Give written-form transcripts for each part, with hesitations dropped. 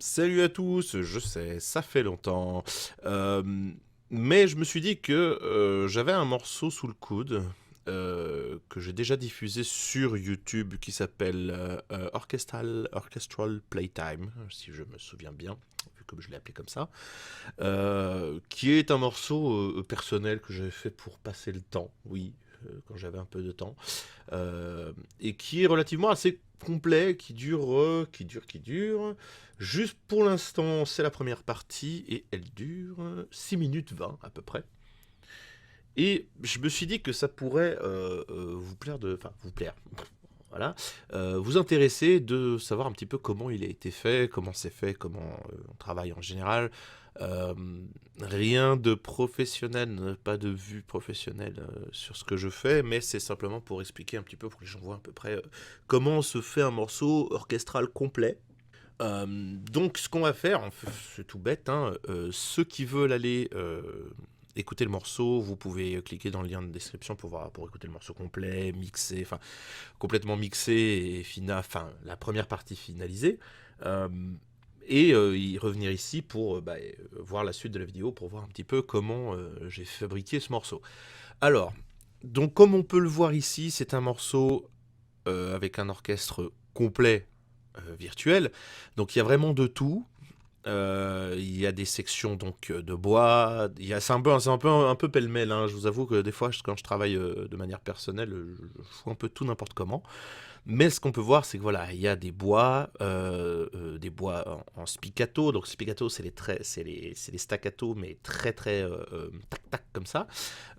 Salut à tous, je sais, ça fait longtemps. Euh, mais je me suis dit que j'avais un morceau sous le coude que j'ai déjà diffusé sur YouTube qui s'appelle Orchestral Playtime, si je me souviens bien, vu que je l'ai appelé comme ça, qui est un morceau personnel que j'avais fait pour passer le temps, oui, quand j'avais un peu de temps. Euh, et qui est relativement assez complet, qui dure. Juste pour l'instant, c'est la première partie et elle dure 6 minutes 20 à peu près. Et je me suis dit que ça pourrait vous plaire enfin vous plaire, voilà, vous intéresser de savoir un petit peu comment il a été fait, comment c'est fait, comment on travaille en général. Euh, Rien de professionnel, pas de vue professionnelle sur ce que je fais, mais c'est simplement pour expliquer un petit peu, pour que les gens voient à peu près comment se fait un morceau orchestral complet. Donc ce qu'on va faire, c'est tout bête, hein, ceux qui veulent aller écouter le morceau, vous pouvez cliquer dans le lien de description pour écouter le morceau complet, mixé, enfin complètement mixé et enfin la première partie finalisée. Euh, y revenir ici pour voir la suite de la vidéo, pour voir un petit peu comment j'ai fabriqué ce morceau. Alors, donc comme on peut le voir ici, c'est un morceau avec un orchestre complet virtuel. Donc il y a vraiment de tout. Il y a des sections donc de bois. C'est un peu pêle-mêle, hein. Je vous avoue que des fois, quand je travaille de manière personnelle, je fous un peu tout n'importe comment. Mais ce qu'on peut voir, c'est que voilà, il y a des bois en spiccato. Donc spiccato, c'est les staccato, mais très très tac tac comme ça.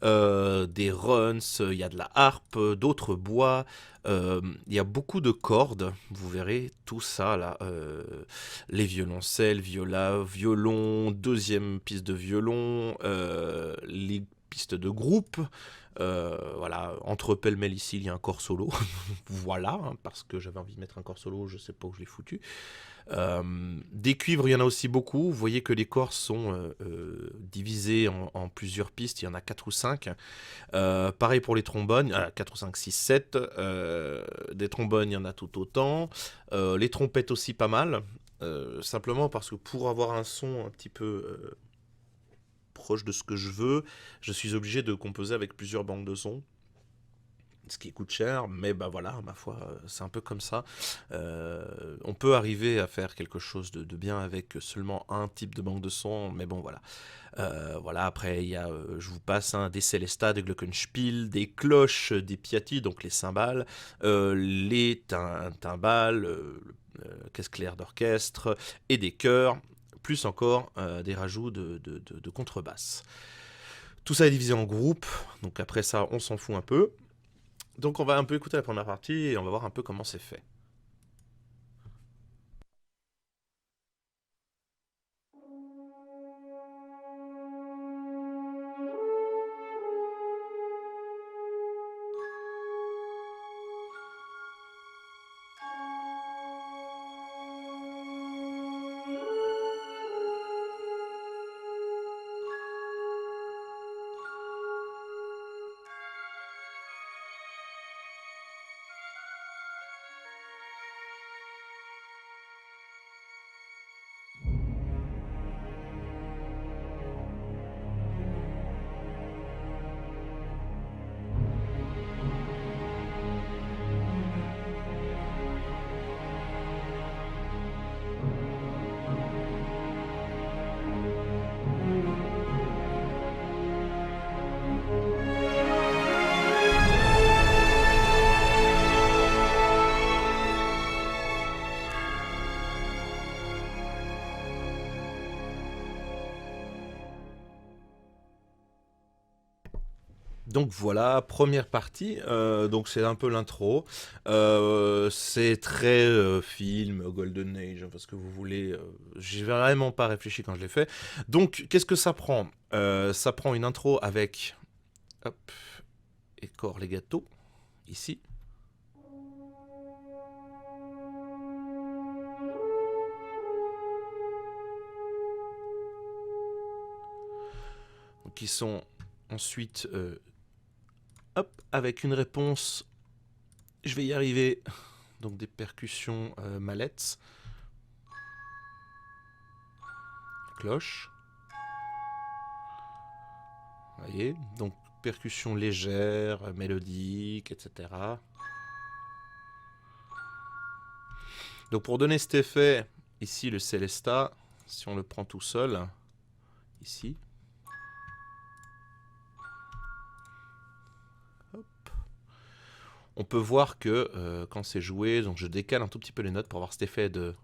Des runs, il y a de la harpe, d'autres bois. Il y a beaucoup de cordes. Vous verrez tout ça là. Les violoncelles, violon, deuxième piste de violon, les pistes de groupe. Voilà, entre pêle-mêle ici, il y a un corps solo. Voilà, hein, parce que j'avais envie de mettre un corps solo, je sais pas où je l'ai foutu. Des cuivres, il y en a aussi beaucoup. Vous voyez que les corps sont divisés en plusieurs pistes, il y en a 4 ou 5. Pareil pour les trombones, 4 ou 5, 6, 7. Des trombones, il y en a tout autant. Les trompettes aussi pas mal. Simplement parce que pour avoir un son un petit peu proche de ce que je veux, je suis obligé de composer avec plusieurs banques de sons, ce qui coûte cher, mais bah voilà, ma foi, c'est un peu comme ça. On peut arriver à faire quelque chose de bien avec seulement un type de banque de son, mais bon voilà. Voilà, après il y a, je vous passe, hein, des Célestas, des Glockenspiel, des cloches, des piatti, donc les cymbales, les timbales, caisse claire d'orchestre, et des chœurs, plus encore des rajouts de contrebasse. Tout ça est divisé en groupes, donc après ça on s'en fout un peu. Donc on va un peu écouter la première partie et on va voir un peu comment c'est fait. Donc voilà, première partie, donc c'est un peu l'intro. C'est très film, Golden Age, hein, parce que vous voulez. J'ai vraiment pas réfléchi quand je l'ai fait. Donc qu'est-ce que ça prend? Ça prend une intro avec. Hop, et corps legato, ici. Donc, qui sont ensuite. Hop, avec une réponse. Je vais y arriver. Donc des percussions mallettes. cloche. Vous voyez, donc percussion légère, mélodique, etc. Donc pour donner cet effet, ici le Célesta, si on le prend tout seul, ici, hop, on peut voir que quand c'est joué, donc je décale un tout petit peu les notes pour avoir cet effet de...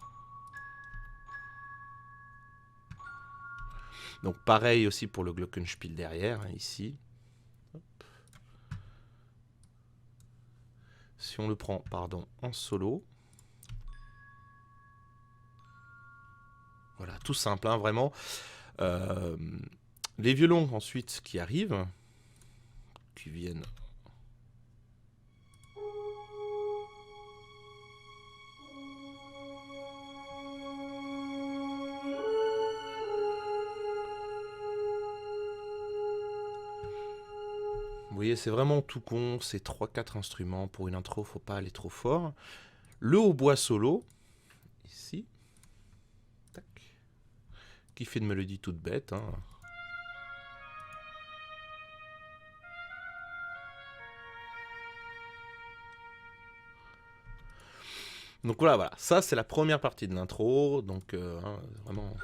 Donc pareil aussi pour le Glockenspiel derrière, hein, ici. Hop. Si on le prend, pardon, en solo. Voilà, tout simple, hein, vraiment. Les violons ensuite qui arrivent, qui viennent... Vous voyez, c'est vraiment tout con, c'est 3-4 instruments. Pour une intro, faut pas aller trop fort. Le hautbois solo, ici, tac, qui fait une mélodie toute bête, hein. Donc voilà, ça c'est la première partie de l'intro, donc hein, vraiment...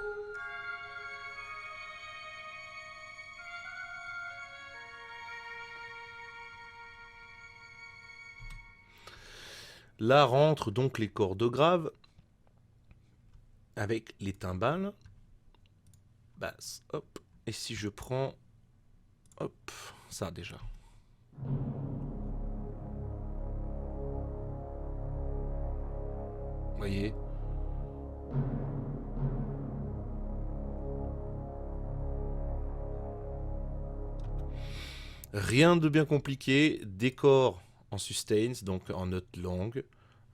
Là rentrent donc les cordes graves, avec les timbales, basse, hop, et si je prends, hop, ça déjà. Vous voyez ? Rien de bien compliqué, décor en sustains, donc en notes longues,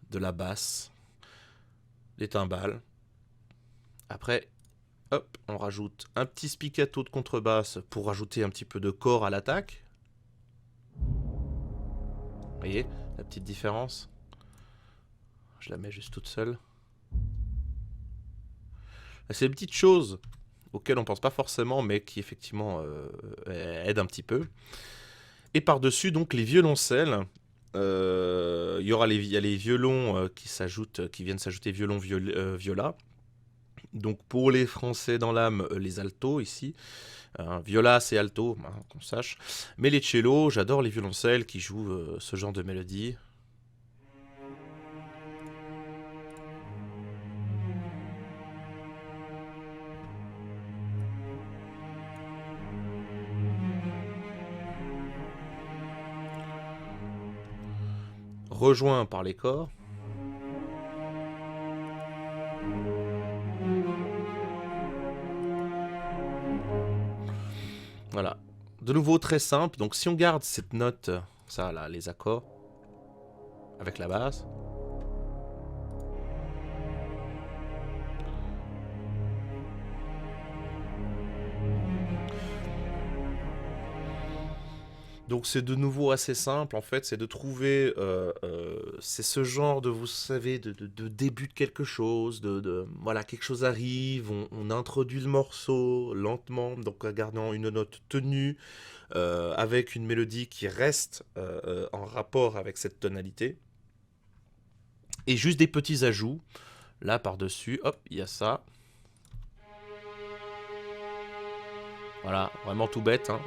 de la basse, les timbales. Après, hop, on rajoute un petit spiccato de contrebasse pour rajouter un petit peu de corps à l'attaque. Vous voyez la petite différence ? Je la mets juste toute seule. C'est des petites choses auxquelles on pense pas forcément, mais qui effectivement aident un petit peu. Et par-dessus, donc, les violoncelles. Il y a les violons qui s'ajoutent, qui viennent s'ajouter violon, viola. Donc pour les Français dans l'âme, les altos ici. Viola, c'est alto, hein, qu'on sache. Mais les cellos, j'adore les violoncelles qui jouent ce genre de mélodie. Rejoint par les corps. Voilà. De nouveau très simple. Donc si on garde cette note, ça là, les accords, avec la basse. Donc c'est de nouveau assez simple en fait, c'est de trouver, c'est ce genre de, vous savez, de début de quelque chose, voilà, quelque chose arrive, on introduit le morceau lentement, donc en gardant une note tenue, avec une mélodie qui reste en rapport avec cette tonalité, et juste des petits ajouts, là par-dessus, hop, il y a ça. Voilà, vraiment tout bête, hein.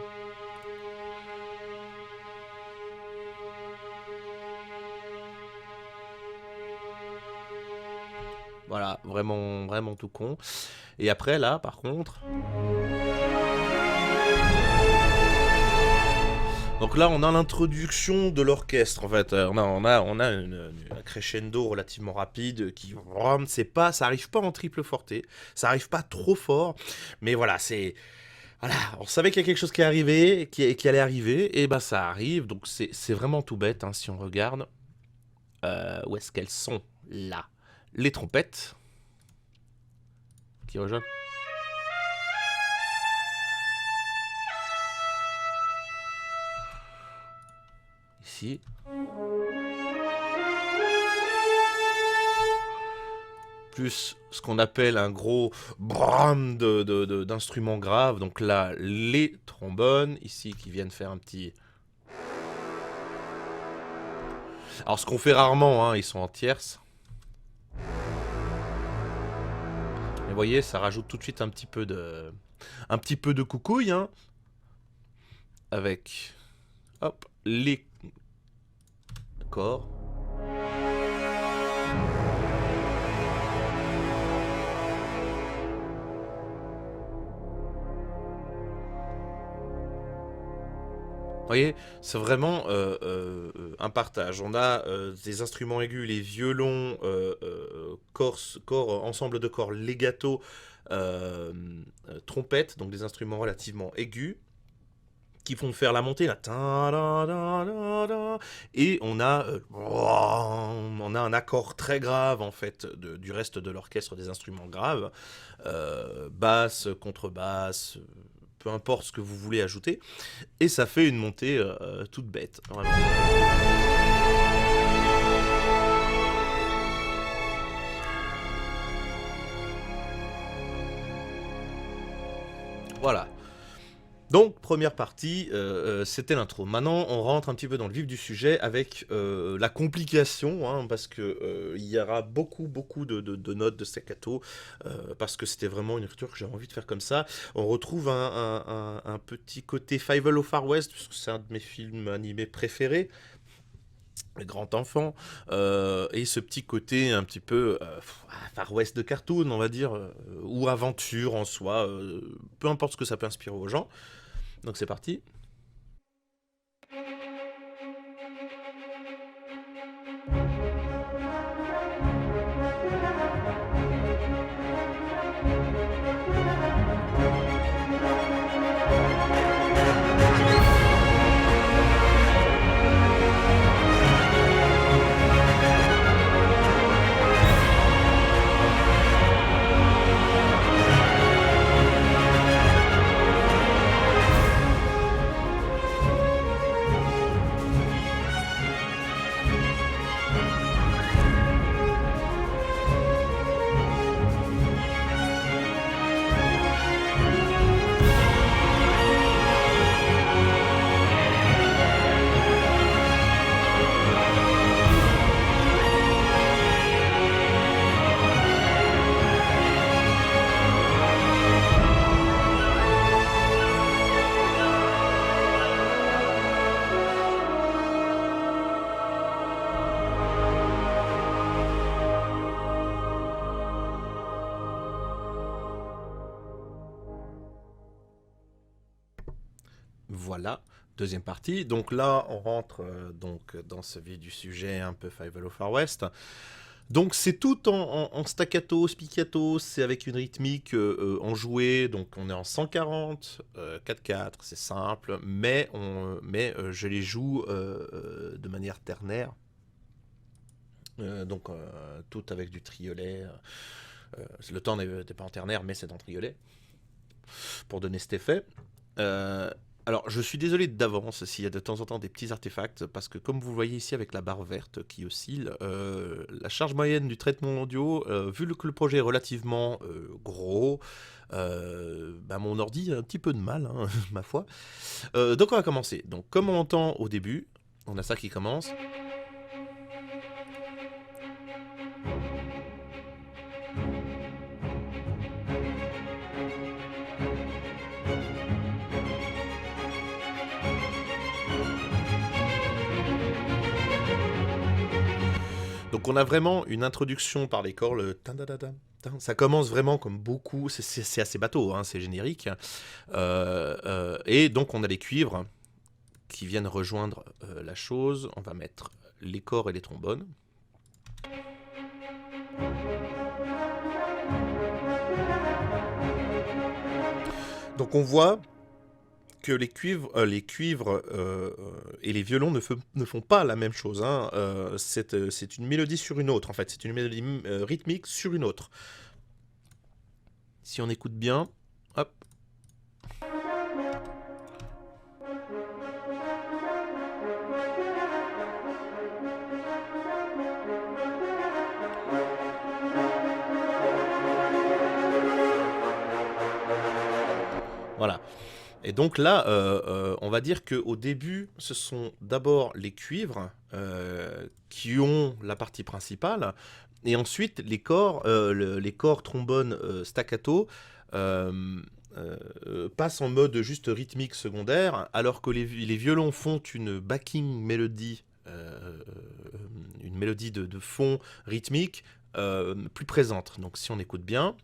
Voilà, vraiment, vraiment tout con. Et après, là, par contre... Donc là, on a l'introduction de l'orchestre, en fait. On a un crescendo relativement rapide qui... ça arrive pas en triple forté, ça arrive pas trop fort, mais voilà, c'est... Voilà, on savait qu'il y a quelque chose qui est arrivé, qui allait arriver, et ben ça arrive, donc c'est vraiment tout bête, hein, si on regarde. Où est-ce qu'elles sont? Là. Les trompettes. Qui rejoignent. Ici. plus ce qu'on appelle un gros bram d'instruments graves. Donc là, les trombones, ici, qui viennent faire un petit... Alors ce qu'on fait rarement, hein, ils sont en tierce. Mais vous voyez, ça rajoute tout de suite un petit peu de coucouille, hein, avec, hop, les corps. Vous voyez, c'est vraiment un partage. On a des instruments aigus, les violons, ensemble de corps, legato, trompette, donc des instruments relativement aigus, qui vont faire la montée, là. Et on a un accord très grave, en fait, du reste de l'orchestre des instruments graves. Basse, contrebasse, peu importe ce que vous voulez ajouter. Et ça fait une montée toute bête, vraiment. Voilà. Donc, première partie, c'était l'intro. Maintenant, on rentre un petit peu dans le vif du sujet avec la complication, hein, parce que il y aura beaucoup de notes de staccato, parce que c'était vraiment une écriture que j'avais envie de faire comme ça. On retrouve un petit côté Fievel au Far West, parce que c'est un de mes films animés préférés. Le grand enfant, et ce petit côté un petit peu Far West de cartoon, on va dire, ou aventure en soi, peu importe ce que ça peut inspirer aux gens. Donc c'est parti. Voilà, deuxième partie. Donc là, on rentre donc dans ce vif du sujet un peu Fievel au Far West. Donc c'est tout en staccato, spiccato, c'est avec une rythmique enjouée, donc on est en 140, 4/4, c'est simple, mais je les joue de manière ternaire, donc tout avec du triolet. Le temps n'est pas en ternaire, mais c'est en triolet, pour donner cet effet. Alors, je suis désolé d'avance s'il y a de temps en temps des petits artefacts, parce que comme vous le voyez ici avec la barre verte qui oscille, la charge moyenne du traitement audio, vu que le projet est relativement gros, mon ordi a un petit peu de mal, hein, ma foi. Donc on va commencer. Donc comme on entend au début, on a ça qui commence. Donc on a vraiment une introduction par les corps, le tin-da-da-da. Ça commence vraiment comme beaucoup, c'est assez bateau, hein, c'est générique. Et donc on a les cuivres qui viennent rejoindre la chose. On va mettre les corps et les trombones. Donc on voit que les cuivres et les violons ne font pas la même chose, hein. C'est une mélodie sur une autre, en fait. C'est une mélodie rythmique sur une autre. Si on écoute bien, hop. Voilà. Et donc là, on va dire qu'au début, ce sont d'abord les cuivres qui ont la partie principale, et ensuite les corps, les corps trombone staccato euh, passent en mode juste rythmique secondaire, alors que les violons font une backing mélodie, une mélodie de fond rythmique plus présente. Donc si on écoute bien.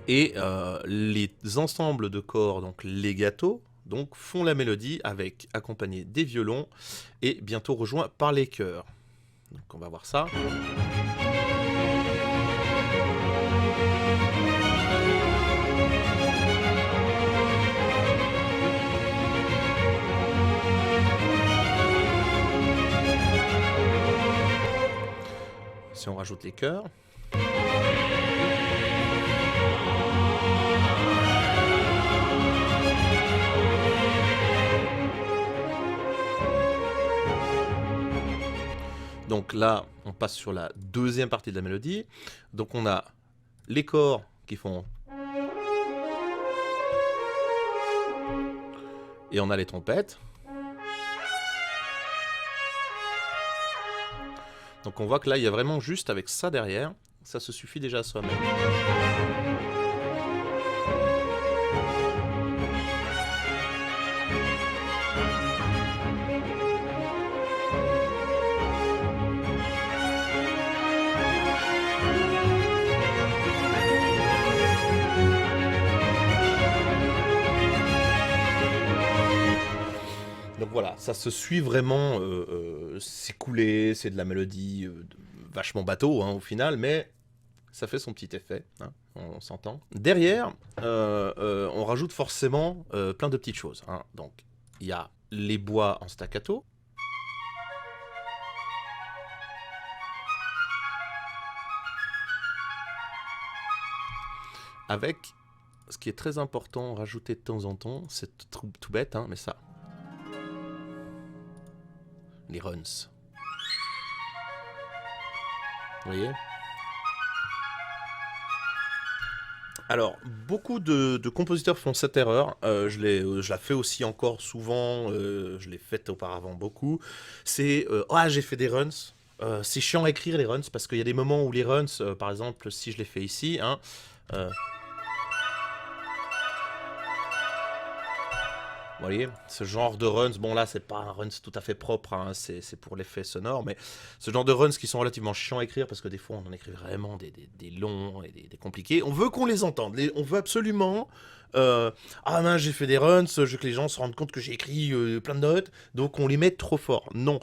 Et les ensembles de corps, donc legato, donc font la mélodie avec accompagné des violons et bientôt rejoint par les chœurs. Donc on va voir ça. Si on rajoute les chœurs. Donc là, on passe sur la deuxième partie de la mélodie. Donc on a les corps qui font... Et on a les trompettes. Donc on voit que là, il y a vraiment juste avec ça derrière, ça se suffit déjà à soi-même. Donc voilà, ça se suit vraiment, c'est coulé, c'est de la mélodie vachement bateau hein, au final, mais ça fait son petit effet, hein, on s'entend. Derrière, on rajoute forcément plein de petites choses. Hein. Donc il y a les bois en staccato. Avec, ce qui est très important, rajouter de temps en temps, c'est tout bête, hein, mais ça. Les runs. Vous voyez ? Alors, beaucoup de compositeurs font cette erreur. Je la fais aussi encore souvent. Je l'ai faite auparavant beaucoup. C'est ah, j'ai fait des runs. C'est chiant à écrire les runs parce qu'il y a des moments où les runs, par exemple, si je les fais ici, hein, vous voyez, ce genre de runs, bon là c'est pas un runs tout à fait propre, hein, c'est pour l'effet sonore, mais ce genre de runs qui sont relativement chiants à écrire parce que des fois on en écrit vraiment des longs et des compliqués. On veut qu'on les entende, on veut absolument. Ah mince, j'ai fait des runs, je veux que les gens se rendent compte que j'ai écrit plein de notes, donc on les met trop fort. Non.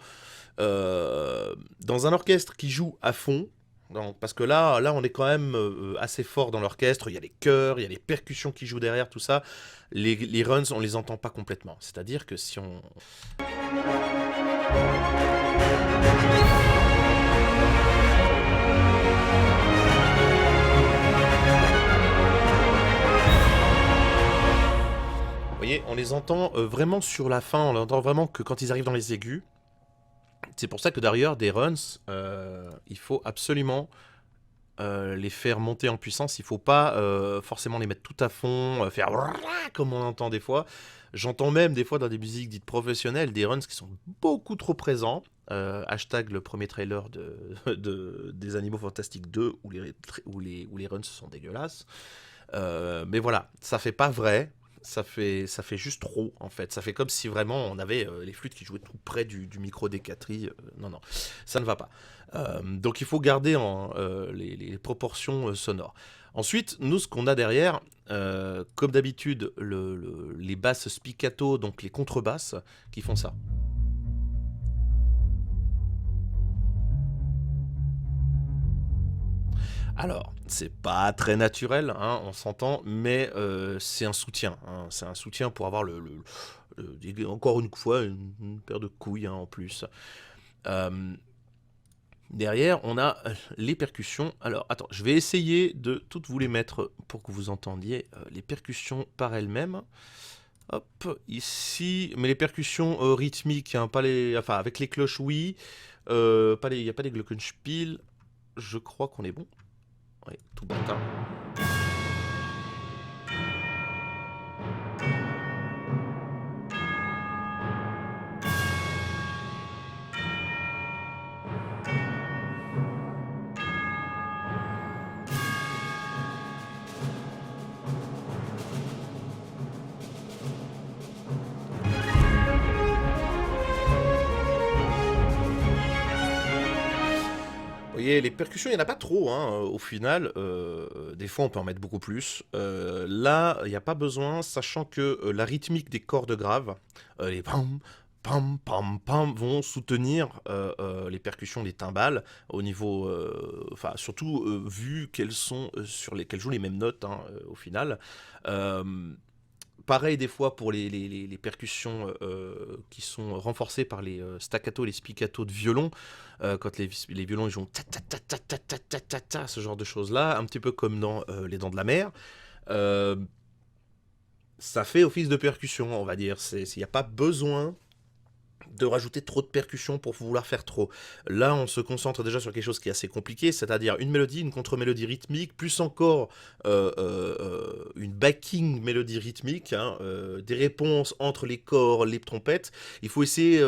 Dans un orchestre qui joue à fond, non, parce que là, on est quand même assez fort dans l'orchestre. Il y a les chœurs, il y a les percussions qui jouent derrière, tout ça. Les runs, on les entend pas complètement. C'est-à-dire que si on... Vous voyez, on les entend vraiment sur la fin. On entend vraiment que quand ils arrivent dans les aigus. C'est pour ça que d'ailleurs, des runs, il faut absolument les faire monter en puissance. Il ne faut pas forcément les mettre tout à fond, faire comme on entend des fois. J'entends même des fois dans des musiques dites professionnelles des runs qui sont beaucoup trop présents. Hashtag le premier trailer des Animaux Fantastiques 2 où les runs sont dégueulasses. Mais voilà, ça fait pas vrai. Ça fait juste trop en fait. Ça fait comme si vraiment on avait les flûtes qui jouaient tout près du micro des catteries. Non, non, ça ne va pas. Donc il faut garder les proportions sonores. Ensuite, nous, ce qu'on a derrière, comme d'habitude, les basses spiccato, donc les contrebasses, qui font ça. Alors, c'est pas très naturel, hein, on s'entend, mais c'est un soutien. Hein, c'est un soutien pour avoir encore une fois une paire de couilles hein, en plus. Euh, Derrière, on a les percussions. Alors, attends, je vais essayer de toutes vous les mettre pour que vous entendiez les percussions par elles-mêmes. Hop, ici, mais les percussions rythmiques, hein, pas les, enfin avec les cloches, oui. Pas les, il n'y a pas les glockenspiel. Je crois qu'on est bon. Ouais, tout bête, hein. Vous voyez, les percussions, il n'y en a pas trop, hein, au final. Des fois, on peut en mettre beaucoup plus. Là, il n'y a pas besoin, sachant que la rythmique des cordes graves, les pam, pam, pam, pam, vont soutenir les percussions des timbales au niveau. Enfin, surtout vu qu'elles sont qu'elles jouent les mêmes notes, hein, au final. Euh, Pareil des fois pour les percussions qui sont renforcées par les staccato et les spiccato de violon, quand les violons ils jouent ta ta ta ta ta ta ta ta ta, ce genre de choses là, un petit peu comme dans Les Dents de la Mer. euh, Ça fait office de percussion, on va dire. Il n'y a pas besoin de rajouter trop de percussions pour vouloir faire trop. Là, on se concentre déjà sur quelque chose qui est assez compliqué, c'est-à-dire une mélodie, une contre-mélodie rythmique, plus encore une backing mélodie rythmique, hein, des réponses entre les corps, les trompettes. Il faut essayer,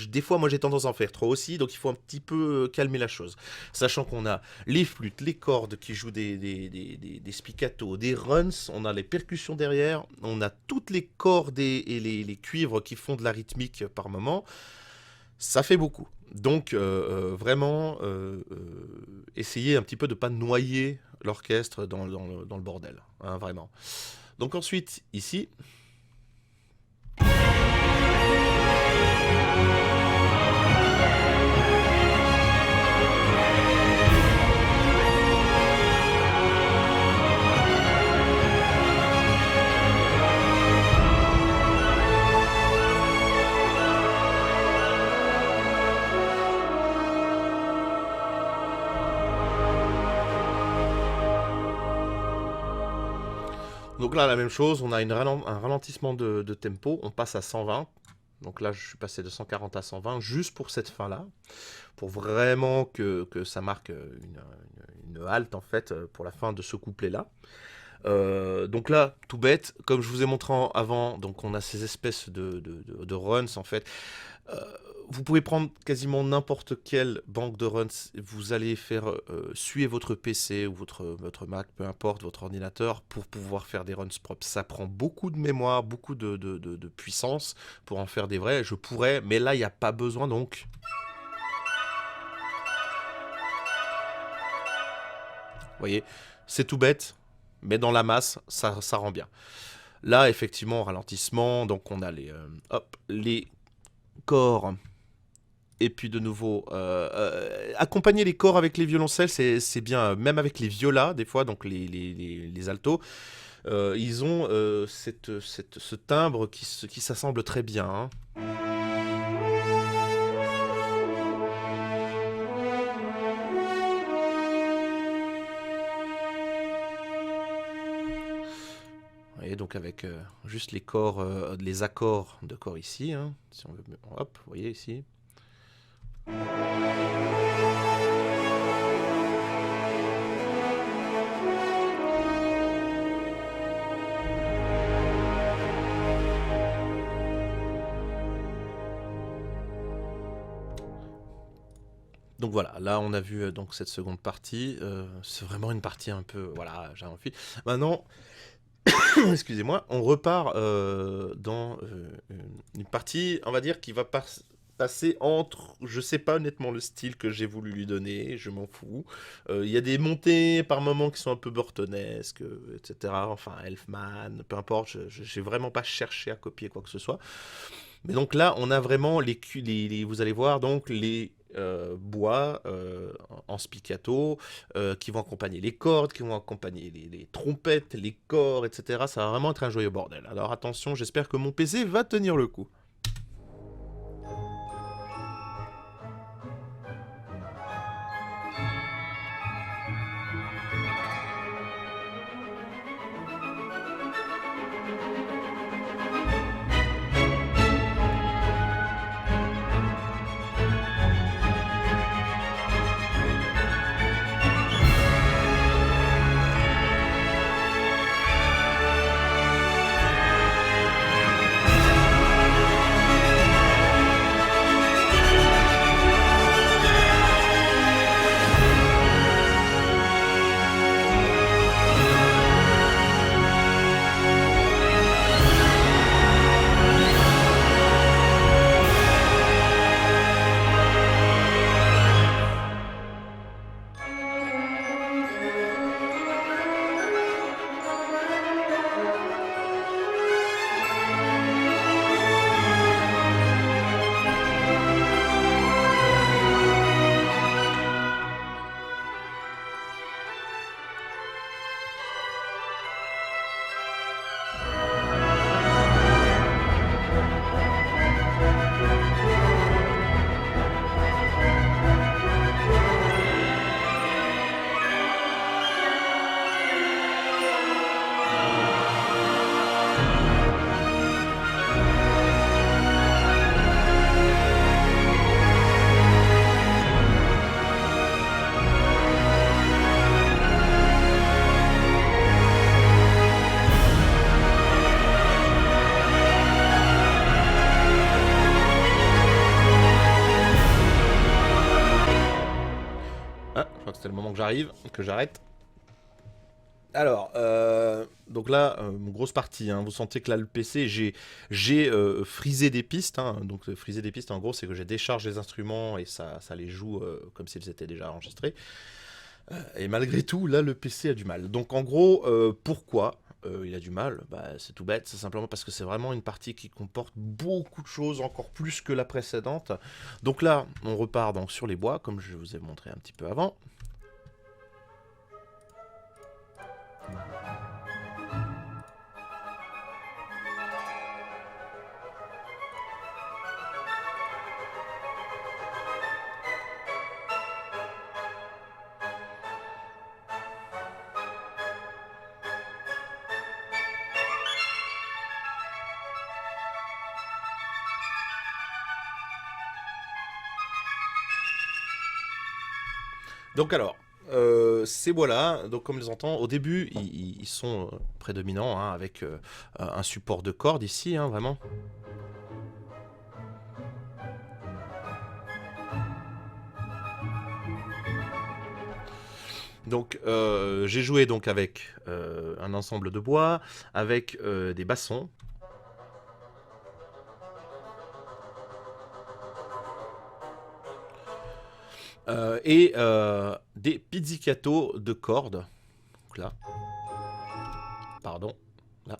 des fois moi j'ai tendance à en faire trop aussi, donc il faut un petit peu calmer la chose. Sachant qu'on a les flûtes, les cordes qui jouent des spiccato, des runs, on a les percussions derrière, on a toutes les cordes et les cuivres qui font de la rythmique par moment. Ça fait beaucoup. Donc vraiment, essayez un petit peu de ne pas noyer l'orchestre dans le bordel, hein, vraiment. Donc ensuite, ici, donc là la même chose, on a un ralentissement de tempo, on passe à 120. Donc là je suis passé de 140 à 120 juste pour cette fin-là, pour vraiment que ça marque une halte en fait pour la fin de ce couplet-là. Donc là, tout bête, comme je vous ai montré avant, donc on a ces espèces de runs en fait. Euh, Vous pouvez prendre quasiment n'importe quelle banque de runs, vous allez faire suer votre PC ou votre Mac, peu importe, votre ordinateur, pour pouvoir faire des runs propres. Ça prend beaucoup de mémoire, beaucoup de puissance pour en faire des vrais. Je pourrais, mais là, il n'y a pas besoin, donc... Vous voyez, c'est tout bête, mais dans la masse, ça rend bien. Là, effectivement, ralentissement, donc on a les corps. Et puis de nouveau, accompagner les corps avec les violoncelles, c'est bien, même avec les violas, des fois, donc les altos, ils ont ce timbre qui s'assemble très bien, hein. Et donc avec juste les corps, les accords de corps ici, hein, si on veut, hop, vous voyez ici. Donc voilà, là on a vu donc cette seconde partie. C'est vraiment une partie un peu, voilà, j'ai envie. Maintenant, excusez-moi, on repart dans une partie, on va dire, qui va passer entre, je sais pas honnêtement le style que j'ai voulu lui donner, je m'en fous. Il y a des montées par moments qui sont un peu burtonesques, etc. Enfin, Elfman, peu importe, j'ai vraiment pas cherché à copier quoi que ce soit. Mais donc là, on a vraiment vous allez voir donc les bois en spiccato qui vont accompagner les cordes, qui vont accompagner les trompettes, les corps, etc. Ça va vraiment être un joyeux bordel. Alors attention, j'espère que mon PC va tenir le coup. que j'arrive, que j'arrête. Alors, donc là, grosse partie, hein, vous sentez que là, le PC, j'ai frisé des pistes. Hein, donc, friser des pistes, en gros, c'est que j'ai déchargé les instruments et ça les joue comme s'ils étaient déjà enregistrés. Et malgré tout, là, le PC a du mal. Donc, en gros, pourquoi il a du mal? Bah, c'est tout bête, c'est simplement parce que c'est vraiment une partie qui comporte beaucoup de choses, encore plus que la précédente. Donc là, on repart donc sur les bois, comme je vous ai montré un petit peu avant. Donc alors, ces bois-là, donc comme on les entend, au début, ils sont prédominants, hein, avec un support de cordes ici, hein, vraiment. Donc j'ai joué donc avec un ensemble de bois, avec des bassons. Et des pizzicato de cordes. Donc là. Pardon. Là.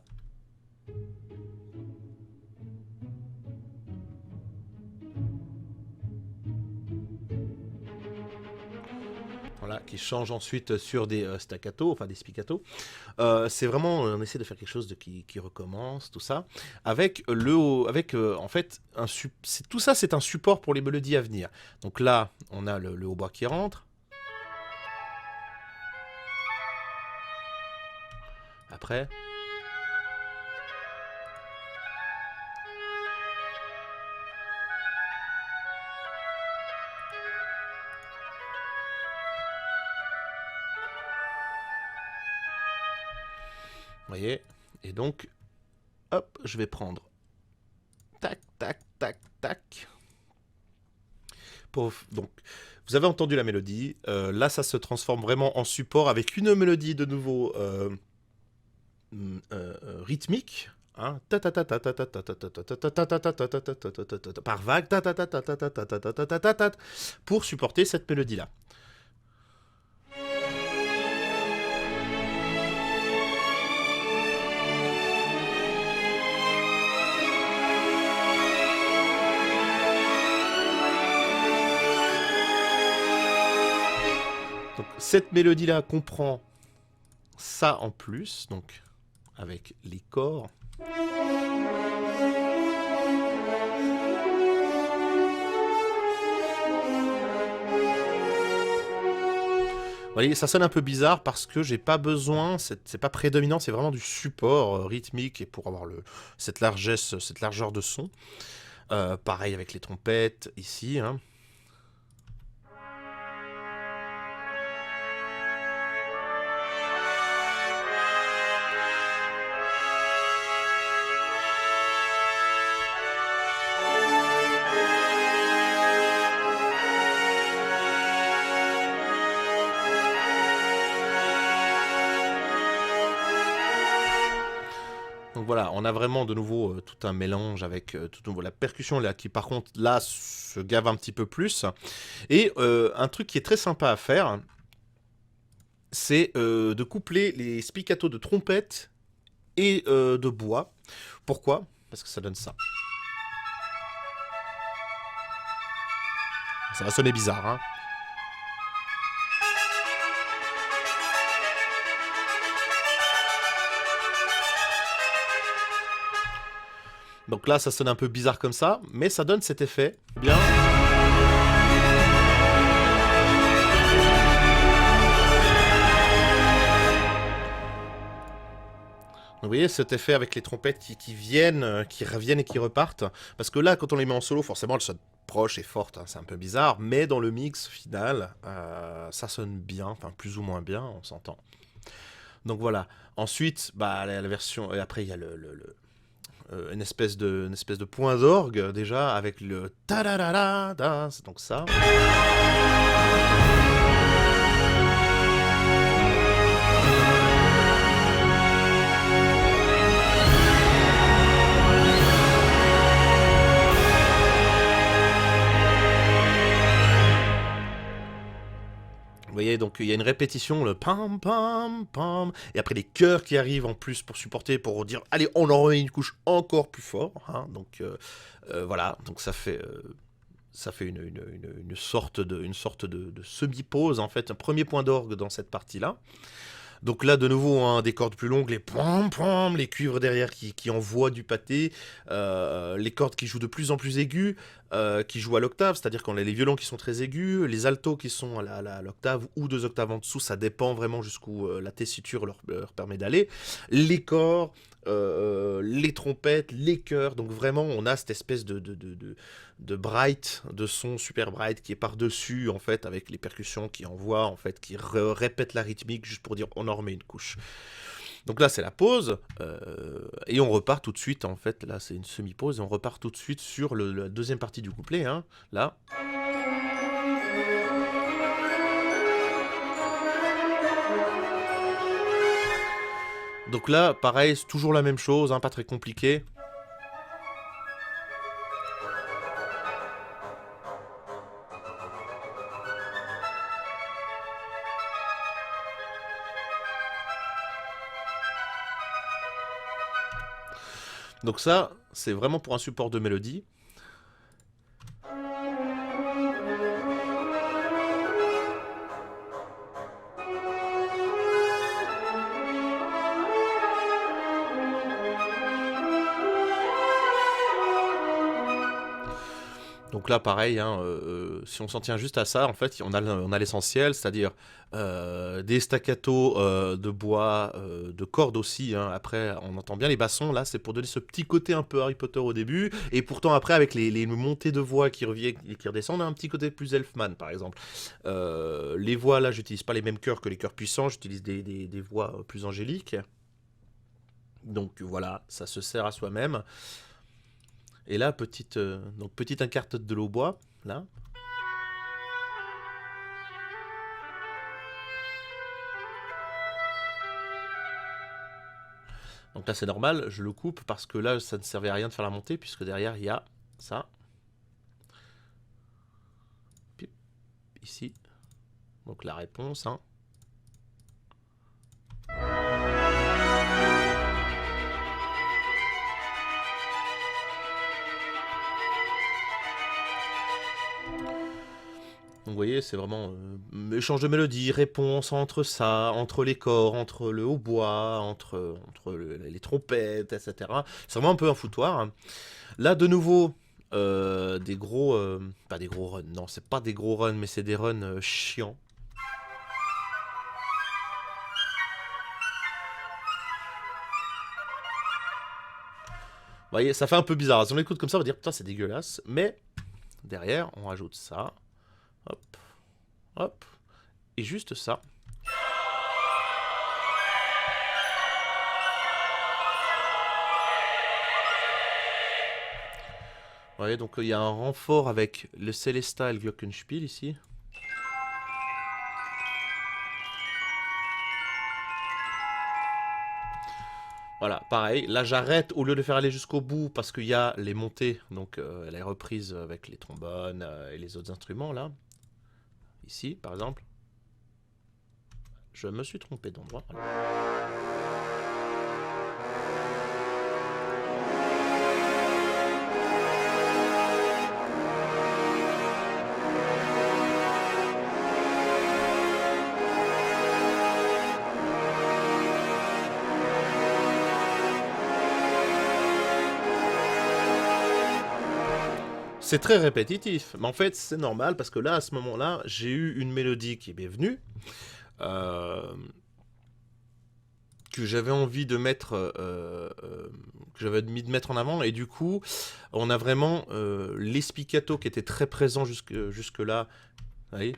Voilà, qui change ensuite sur des staccato, enfin des spiccato. C'est vraiment, on essaie de faire quelque chose qui recommence, tout ça, avec en fait, tout ça, c'est un support pour les mélodies à venir. Donc là, on a le hautbois qui rentre. Après. Vous voyez? Et donc, hop, je vais prendre. Tac, tac, tac, tac. Donc, vous avez entendu la mélodie. Là, ça se transforme vraiment en support avec une mélodie de nouveau rythmique. Hein, par vague, pour supporter cette mélodie-là. Donc, cette mélodie-là comprend ça en plus, donc avec les corps. Vous voyez, ça sonne un peu bizarre parce que j'ai pas besoin, c'est pas prédominant, c'est vraiment du support rythmique et pour avoir cette largesse, cette largeur de son. Pareil avec les trompettes ici. Hein. Donc voilà, on a vraiment de nouveau tout un mélange avec la percussion là, qui par contre là se gave un petit peu plus. Et un truc qui est très sympa à faire, c'est de coupler les spiccato de trompette et de bois. Pourquoi? Parce que ça donne ça. Ça va sonner bizarre, hein. Donc là, ça sonne un peu bizarre comme ça, mais ça donne cet effet. Bien. Vous voyez cet effet avec les trompettes qui viennent, qui reviennent et qui repartent. Parce que là, quand on les met en solo, forcément, elles sonnent proches et fortes. Hein, c'est un peu bizarre. Mais dans le mix final, ça sonne bien. Enfin, plus ou moins bien, on s'entend. Donc voilà. Ensuite, bah, la version... Et après, il y a une espèce de point d'orgue, déjà, avec le ta-da-da-da-da. C'est donc ça. voyez, donc il y a une répétition, le pam pam pam, et après les chœurs qui arrivent en plus pour supporter, pour dire allez, on en remet une couche encore plus fort, hein, donc voilà, donc ça fait une sorte de semi-pause en fait, un premier point d'orgue dans cette partie-là. Donc là, de nouveau, hein, des cordes plus longues, les pom pom, les cuivres derrière qui envoient du pâté, les cordes qui jouent de plus en plus aiguës, qui jouent à l'octave, c'est-à-dire qu'on a les violons qui sont très aigus, les altos qui sont à l'octave ou 2 octaves en dessous, ça dépend vraiment jusqu'où la tessiture leur permet d'aller. Les corps, les trompettes, les chœurs, donc vraiment on a cette espèce de bright, de son super bright qui est par-dessus en fait avec les percussions qui envoient en fait, qui répètent la rythmique juste pour dire on en remet une couche. Donc là c'est la pause et on repart tout de suite en fait, là c'est une semi-pause et on repart tout de suite sur la deuxième partie du couplet, hein, là. Donc là pareil, c'est toujours la même chose, hein, pas très compliqué. Donc ça, c'est vraiment pour un support de mélodie. Donc là, pareil, hein, si on s'en tient juste à ça, en fait, on a l'essentiel, c'est-à-dire des staccatos de bois, de cordes aussi. Hein. Après, on entend bien les bassons. Là, c'est pour donner ce petit côté un peu Harry Potter au début. Et pourtant, après, avec les montées de voix qui reviennent et qui redescendent, on a un petit côté plus Elfman, par exemple. Les voix, là, j'utilise pas les mêmes chœurs que les chœurs puissants. J'utilise des voix plus angéliques. Donc voilà, ça se sert à soi-même. Et là, petite incartade de l'hautbois, là. Donc là, c'est normal, je le coupe parce que là, ça ne servait à rien de faire la montée puisque derrière, il y a ça. Ici. Donc la réponse, hein. Donc vous voyez, c'est vraiment échange de mélodie, réponse entre ça, entre les corps, entre le hautbois, entre les trompettes, etc. C'est vraiment un peu un foutoir. Hein. Là, de nouveau, des gros... pas des gros runs, non, c'est pas des gros runs, mais c'est des runs chiants. Vous voyez, ça fait un peu bizarre. Si on l'écoute comme ça, on va dire, putain, c'est dégueulasse. Mais, derrière, on rajoute ça. Hop, hop, et juste ça. Vous voyez, donc il y a un renfort avec le Celesta et le Glockenspiel ici. Voilà, pareil. Là, j'arrête au lieu de faire aller jusqu'au bout parce qu'il y a les montées, donc les reprises avec les trombones et les autres instruments là. Ici, par exemple. Je me suis trompé d'endroit. C'est très répétitif, mais en fait c'est normal parce que là à ce moment-là j'ai eu une mélodie qui m'est venue que j'avais envie de mettre en avant et du coup on a vraiment les spiccato qui étaient très présents jusque là, vous voyez.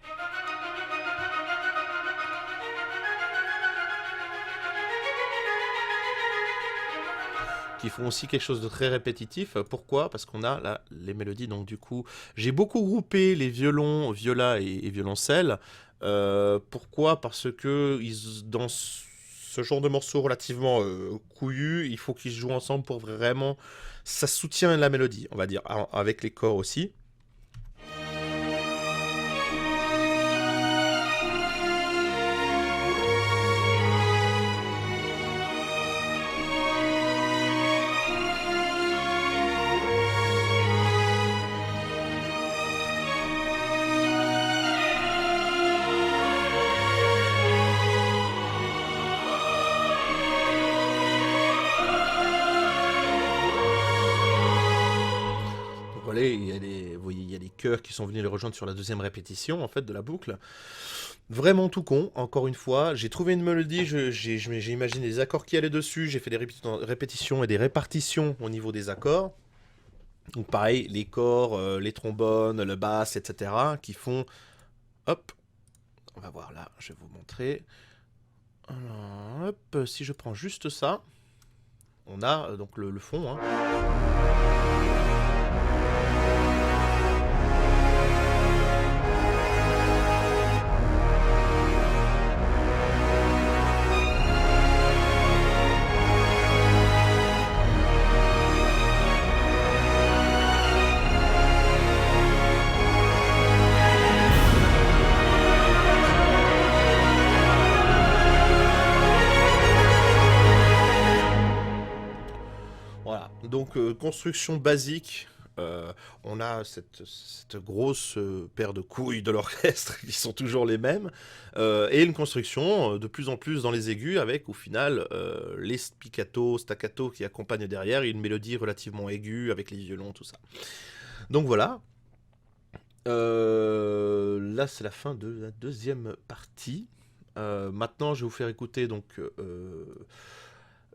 Qui font aussi quelque chose de très répétitif. Pourquoi? Parce qu'on a là les mélodies, donc du coup, j'ai beaucoup groupé les violons, viola et violoncelle. Pourquoi? Parce que dans ce genre de morceaux relativement couillus, il faut qu'ils jouent ensemble pour vraiment... Ça soutient la mélodie, on va dire, avec les corps aussi. voilà, vous voyez, il y a les chœurs qui sont venus les rejoindre sur la deuxième répétition en fait de la boucle. Vraiment tout con, encore une fois. J'ai trouvé une mélodie, j'ai imaginé les accords qui allaient dessus, j'ai fait des répétitions et des répartitions au niveau des accords. Donc pareil, les corps, les trombones, le basse, etc. qui font... Hop, on va voir là, je vais vous montrer. Alors, hop, si je prends juste ça, on a donc le fond. Hein. Voilà, donc construction basique. On a cette grosse paire de couilles de l'orchestre qui sont toujours les mêmes, et une construction de plus en plus dans les aigus avec au final les staccato qui accompagnent derrière et une mélodie relativement aiguë avec les violons, tout ça. Donc voilà. Là c'est la fin de la deuxième partie. Maintenant je vais vous faire écouter donc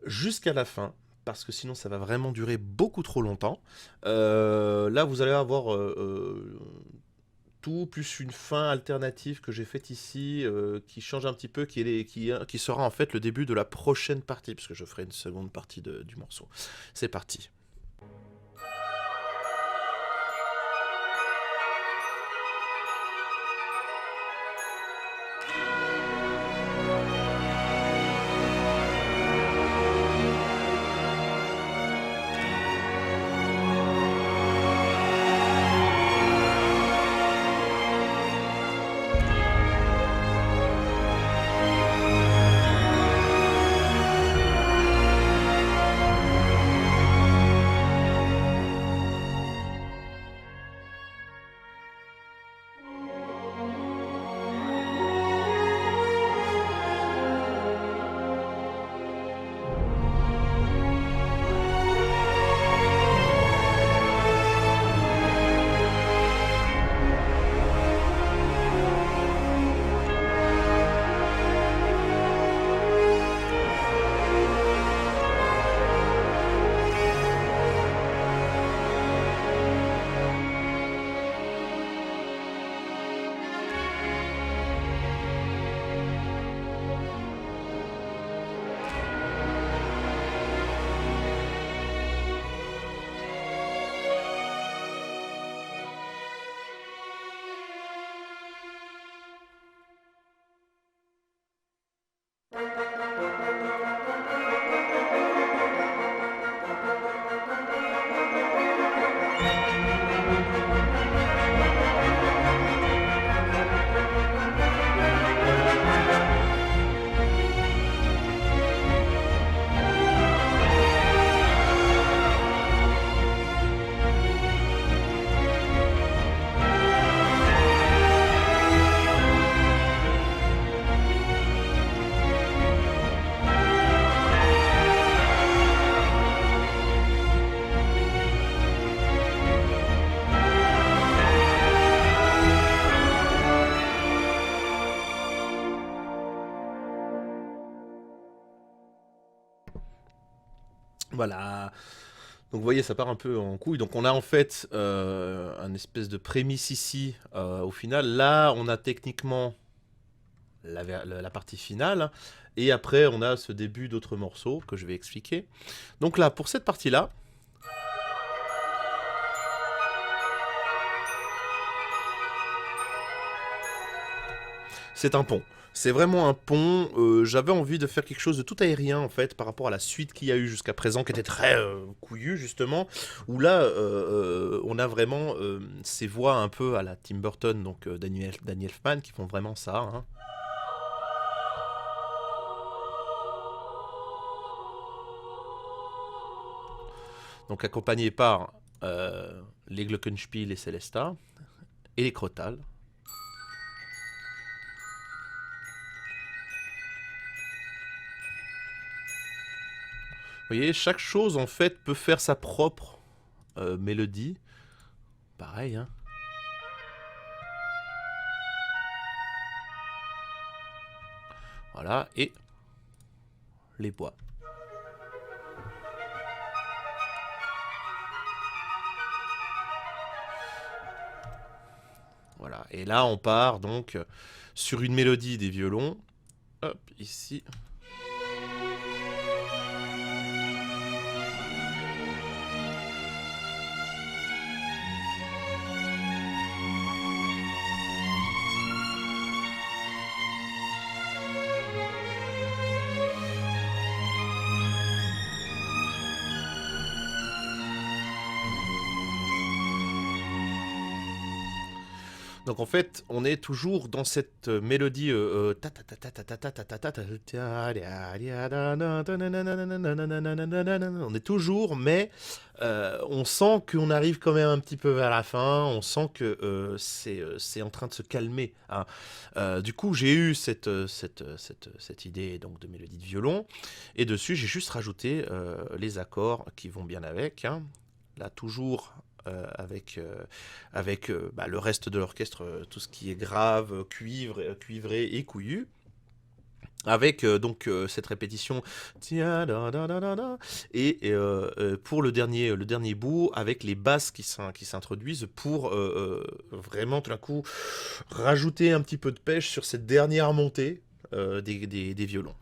jusqu'à la fin, parce que sinon ça va vraiment durer beaucoup trop longtemps. Là, vous allez avoir tout, plus une fin alternative que j'ai faite ici, qui change un petit peu, qui sera en fait le début de la prochaine partie, puisque je ferai une seconde partie du morceau. C'est parti. Voilà. Donc vous voyez, ça part un peu en couille. Donc on a en fait un espèce de prémisse ici. Au final, là, on a techniquement la partie finale. Et après, on a ce début d'autres morceaux que je vais expliquer. Donc là, pour cette partie-là, c'est un pont. C'est vraiment un pont. J'avais envie de faire quelque chose de tout aérien en fait par rapport à la suite qu'il y a eu jusqu'à présent, qui était très couillue justement. Où là, on a vraiment ces voix un peu à la Tim Burton, donc Danny Elfman, qui font vraiment ça. Hein. Donc accompagné par les Glockenspiel et Celesta et les Crotales. Vous voyez, chaque chose en fait peut faire sa propre mélodie. pareil, hein. Voilà, et les bois. Voilà, et là on part donc sur une mélodie des violons. Hop, ici. Donc en fait, on est toujours dans cette mélodie on est toujours, mais on sent qu'on arrive quand même un petit peu vers la fin. On sent que c'est en train de se calmer, hein. Du coup, j'ai eu cette idée donc de mélodie de violon, et dessus, j'ai juste rajouté les accords qui vont bien avec, hein. Là, toujours avec le reste de l'orchestre, tout ce qui est grave, cuivré et couillu. Avec donc cette répétition et pour le dernier bout avec les basses qui s'introduisent pour vraiment tout d'un coup rajouter un petit peu de pêche sur cette dernière montée des violons.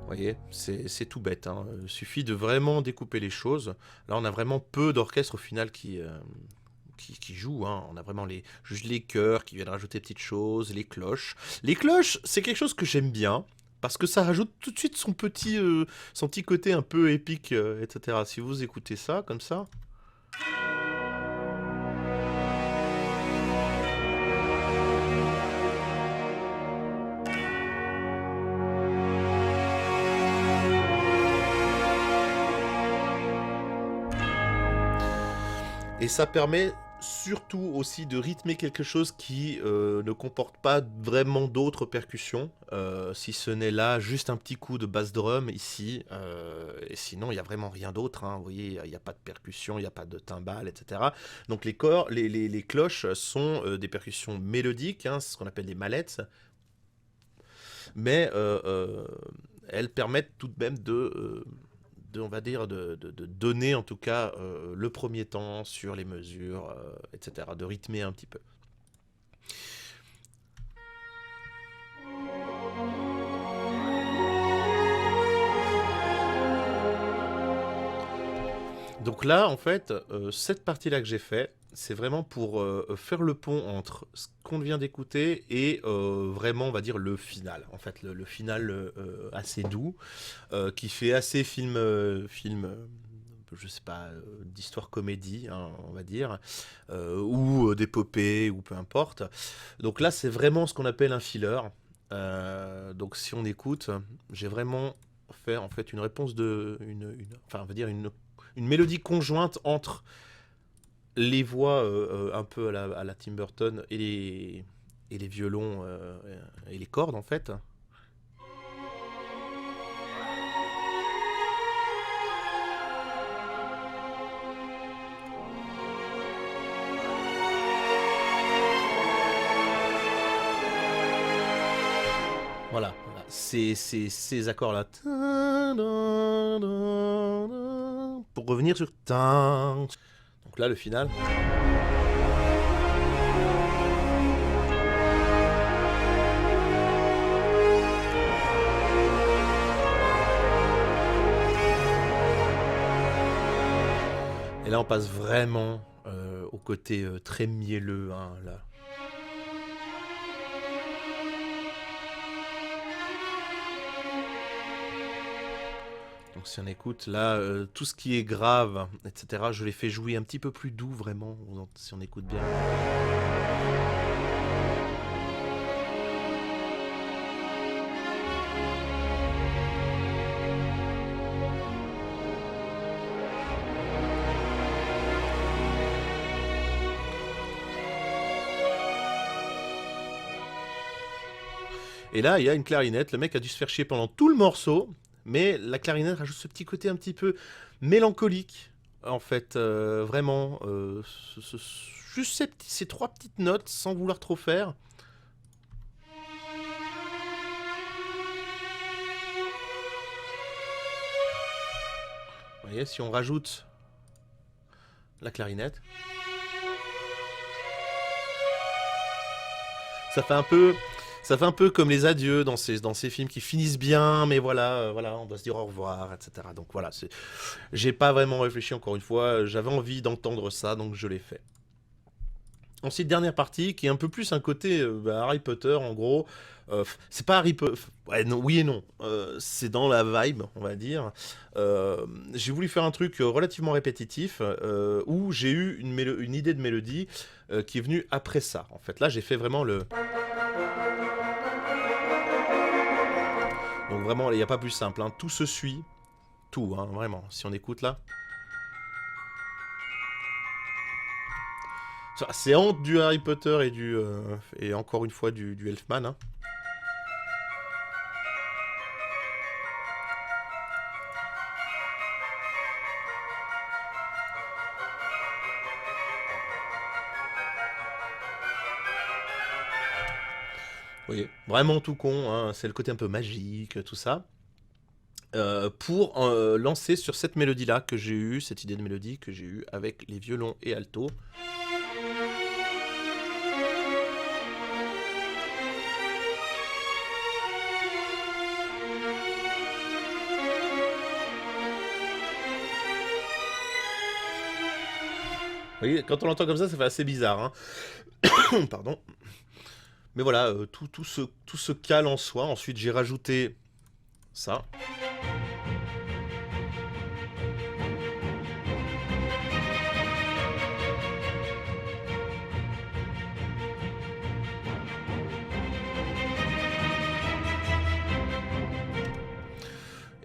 Vous voyez, c'est tout bête, hein. Il suffit de vraiment découper les choses. Là, on a vraiment peu d'orchestres au final qui jouent, hein. On a vraiment juste les chœurs qui viennent rajouter des petites choses, les cloches. Les cloches, c'est quelque chose que j'aime bien, parce que ça rajoute tout de suite son petit côté un peu épique, etc. Si vous écoutez ça, comme ça... Et ça permet surtout aussi de rythmer quelque chose qui ne comporte pas vraiment d'autres percussions, si ce n'est là juste un petit coup de bass drum ici, et sinon il n'y a vraiment rien d'autre, hein. Vous voyez, il n'y a pas de percussion, il n'y a pas de timbales, etc. Donc les cloches sont des percussions mélodiques, hein, c'est ce qu'on appelle des mallettes, mais elles permettent tout de même on va dire, de donner en tout cas le premier temps sur les mesures, etc., de rythmer un petit peu. Donc là, en fait, cette partie-là que j'ai fait, c'est vraiment pour faire le pont entre ce qu'on vient d'écouter et vraiment, on va dire, le final. En fait, le final assez doux, qui fait assez film, je sais pas, d'histoire comédie, hein, on va dire, ou d'épopée, ou peu importe. Donc là, c'est vraiment ce qu'on appelle un filler. Donc si on écoute, j'ai vraiment fait en fait une réponse enfin, on va dire une mélodie conjointe entre les voix un peu à la Tim Burton et les violons et les cordes en fait. Voilà, ces accords-là. Pour revenir sur... Donc là, le final. Et là, on passe vraiment au côté très mielleux, hein, là. Donc si on écoute là, tout ce qui est grave, etc., je les fais jouer un petit peu plus doux, vraiment, si on écoute bien. Et là, il y a une clarinette. Le mec a dû se faire chier pendant tout le morceau, mais la clarinette rajoute ce petit côté un petit peu mélancolique, en fait, vraiment. Juste ces trois petites notes, sans vouloir trop faire. Vous voyez, si on rajoute la clarinette, ça fait un peu, ça fait un peu comme les adieux dans ces films qui finissent bien, mais voilà, voilà, on doit se dire au revoir, etc. Donc voilà, j'ai pas vraiment réfléchi encore une fois, j'avais envie d'entendre ça, donc je l'ai fait. Ensuite, dernière partie, qui est un peu plus un côté Harry Potter, en gros. C'est pas Harry Potter. Ouais, non, oui et non. C'est dans la vibe, on va dire. J'ai voulu faire un truc relativement répétitif, où j'ai eu une idée de mélodie qui est venue après ça. En fait, là, j'ai fait vraiment le. Donc, vraiment, il n'y a pas plus simple, hein. Tout se suit. Tout, hein, vraiment. Si on écoute là. C'est entre du Harry Potter et encore une fois du Elfman, hein. Vous voyez, vraiment tout con, hein, c'est le côté un peu magique, tout ça. Pour lancer sur cette mélodie-là que j'ai eue, cette idée de mélodie que j'ai eue avec les violons et altos. Vous voyez, quand on l'entend comme ça fait assez bizarre, hein. Pardon. Mais voilà, tout se cale en soi. Ensuite, j'ai rajouté ça.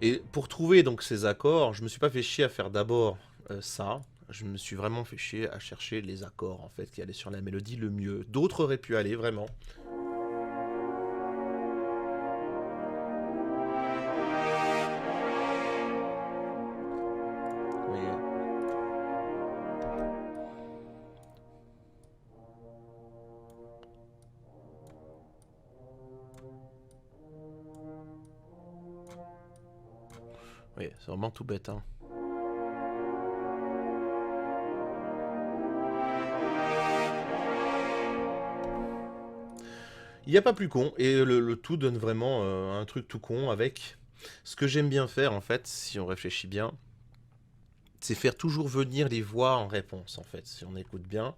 Et pour trouver donc ces accords, je me suis pas fait chier à faire d'abord ça. Je me suis vraiment fait chier à chercher les accords en fait qui allaient sur la mélodie le mieux. D'autres auraient pu aller vraiment. Vous voyez. Oui, c'est vraiment tout bête, hein. Il n'y a pas plus con, et le tout donne vraiment un truc tout con avec ce que j'aime bien faire en fait, si on réfléchit bien, c'est faire toujours venir les voix en réponse en fait, si on écoute bien.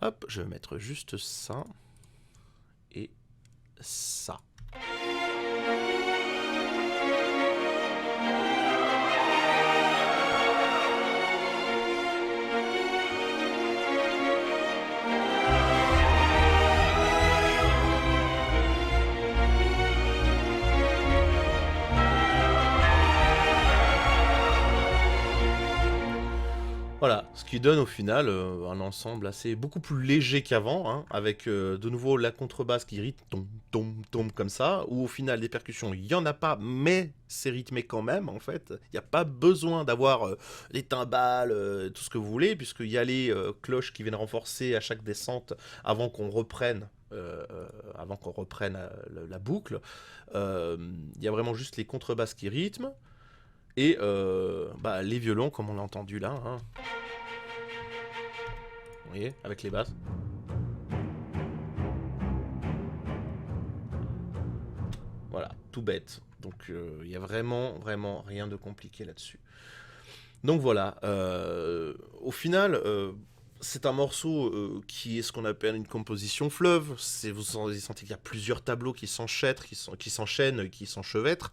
Hop, je vais mettre juste ça et ça. Voilà, ce qui donne au final un ensemble beaucoup plus léger qu'avant, hein, avec de nouveau la contrebasse qui rythme, tom, tom, tom, comme ça, où au final les percussions, il n'y en a pas, mais c'est rythmé quand même, en fait. Il n'y a pas besoin d'avoir les timbales, tout ce que vous voulez, puisqu'il y a les cloches qui viennent renforcer à chaque descente avant qu'on reprenne. La boucle, il y a vraiment juste les contrebasses qui rythment, et les violons, comme on l'a entendu là, hein. Vous voyez, avec les basses. Voilà, tout bête. Donc il y a vraiment, vraiment rien de compliqué là-dessus. Donc voilà, au final, c'est un morceau qui est ce qu'on appelle une composition fleuve. Vous sentez qu'il y a plusieurs tableaux qui s'enchaînent, qui s'enchevêtrent.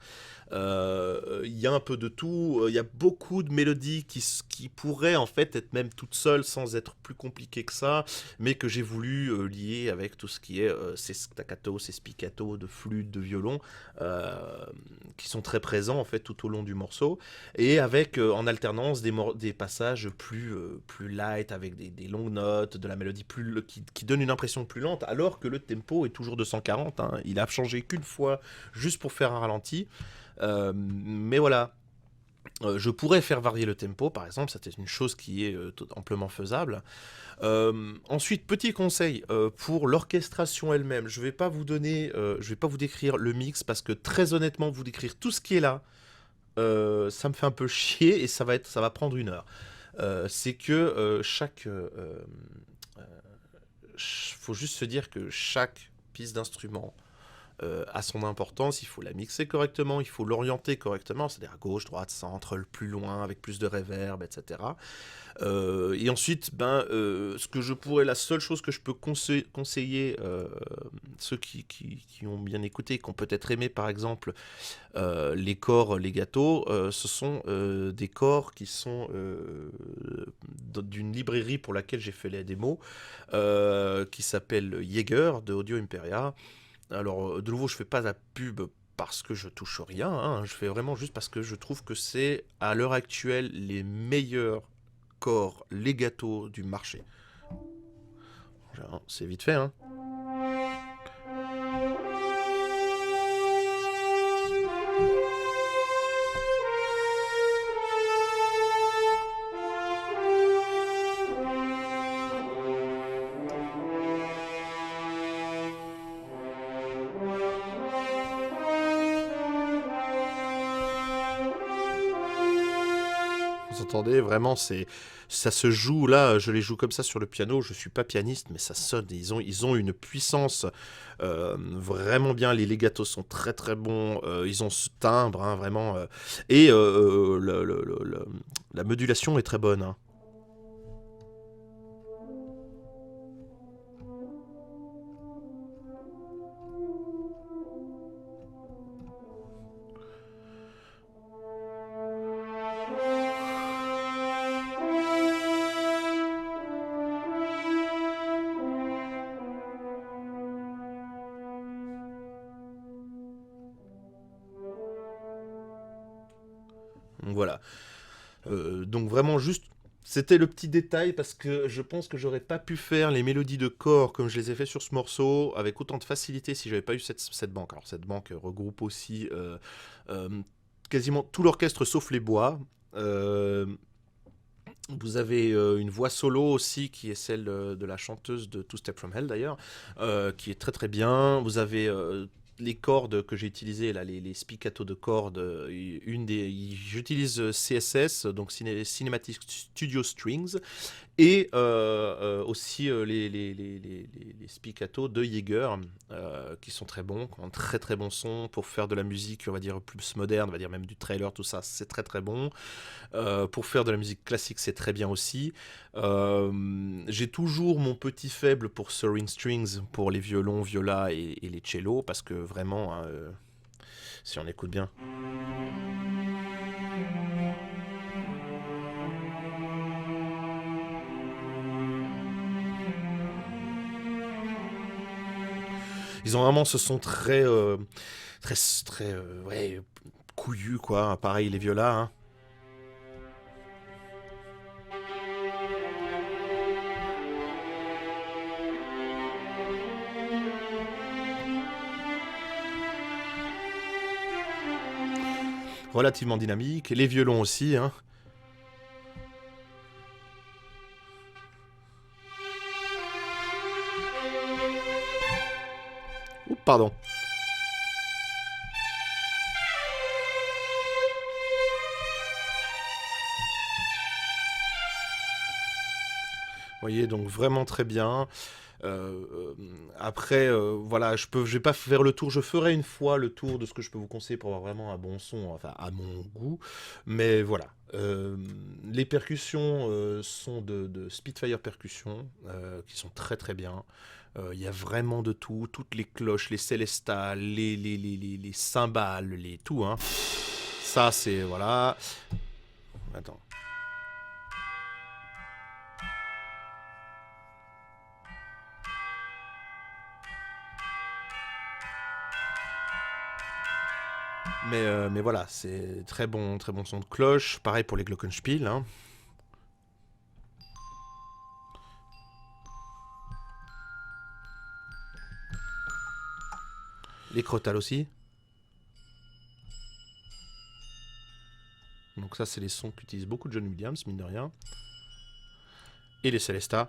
Il y a un peu de tout. Il y a beaucoup de mélodies qui pourraient en fait être même toutes seules sans être plus compliquées que ça, mais que j'ai voulu lier avec tout ce qui est ces staccato, ces spiccato de flûte, de violon, qui sont très présents en fait tout au long du morceau, et avec en alternance des passages plus light avec des des longues notes, de la mélodie qui donne une impression plus lente, alors que le tempo est toujours de 140. Hein. Il a changé qu'une fois, juste pour faire un ralenti. Mais voilà, je pourrais faire varier le tempo, par exemple, c'est une chose qui est amplement faisable. Ensuite, petit conseil pour l'orchestration elle-même. Je vais pas vous donner, je vais pas vous décrire le mix parce que très honnêtement, vous décrire tout ce qui est là, ça me fait un peu chier et ça va prendre 1 heure. C'est que faut juste se dire que chaque piste d'instrument a son importance, il faut la mixer correctement, il faut l'orienter correctement, c'est-à-dire à gauche, droite, centre, le plus loin, avec plus de reverb, etc. Et ensuite, la seule chose que je peux conseiller, ceux qui ont bien écouté, qui ont peut-être aimé par exemple les corps legato, ce sont des corps qui sont d'une librairie pour laquelle j'ai fait les démos, qui s'appelle Jaeger de Audio Imperia. Alors, de nouveau, je fais pas la pub parce que je touche rien, hein, je fais vraiment juste parce que je trouve que c'est, à l'heure actuelle, les meilleurs corps legato du marché. C'est vite fait, hein. Vous entendez, vraiment, ça se joue là, je les joue comme ça sur le piano, je suis pas pianiste, mais ça sonne, ils ont une puissance vraiment bien, les legatos sont très très bons, ils ont ce timbre, hein, vraiment, et la modulation est très bonne. Hein. Donc voilà. Donc vraiment juste, c'était le petit détail parce que je pense que j'aurais pas pu faire les mélodies de corps comme je les ai fait sur ce morceau avec autant de facilité si j'avais pas eu cette banque. Alors cette banque regroupe aussi euh, quasiment tout l'orchestre sauf les bois. Euh, Vous avez une voix solo aussi qui est celle de la chanteuse de Two Step From Hell d'ailleurs, qui est très très bien. Vous avez les cordes que j'ai utilisées, là, les spiccato de cordes. J'utilise CSS, donc Cinematic Studio Strings, et aussi les spiccato de Jaeger, qui sont très bons, qui ont un très très bon son pour faire de la musique, on va dire plus moderne, on va dire même du trailer, tout ça, c'est très très bon. Pour faire de la musique classique, c'est très bien aussi. J'ai toujours mon petit faible pour Soaring Strings, pour les violons, violas et les cellos, parce que vraiment, hein, si on écoute bien. Ils ont vraiment ce son très, très, très, ouais, couillu, quoi. Pareil, les violas, hein. Relativement dynamique. Les violons aussi, hein. Oups, pardon. Vous voyez, donc vraiment très bien. Après, voilà, je vais pas faire le tour. Je ferai une fois le tour de ce que je peux vous conseiller pour avoir vraiment un bon son, enfin à mon goût. Mais voilà, les percussions sont de Spitfire Percussion, qui sont très très bien. Il y a vraiment de tout, toutes les cloches, les célestales, les cymbales, les tout. Hein. Ça, c'est voilà. Attends. Mais voilà, c'est très bon son de cloche. Pareil pour les Glockenspiel. Hein. Les crotales aussi. Donc ça, c'est les sons qu'utilisent beaucoup de John Williams, mine de rien. Et les Célestas.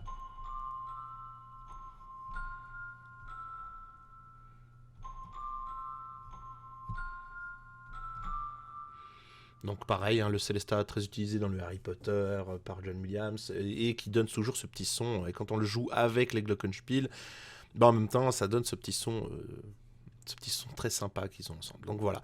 Donc pareil, hein, le Célesta très utilisé dans le Harry Potter par John Williams et qui donne toujours ce petit son. Et quand on le joue avec les Glockenspiel, bah en même temps, ça donne ce petit son très sympa qu'ils ont ensemble. Donc voilà.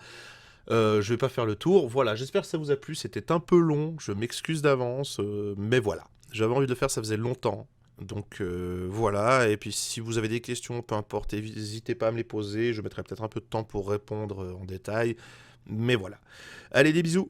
Je vais pas faire le tour. Voilà, j'espère que ça vous a plu. C'était un peu long, je m'excuse d'avance, mais voilà. J'avais envie de le faire, ça faisait longtemps. Donc voilà, et puis si vous avez des questions, peu importe, n'hésitez pas à me les poser. Je mettrai peut-être un peu de temps pour répondre en détail. Mais voilà. Allez, des bisous.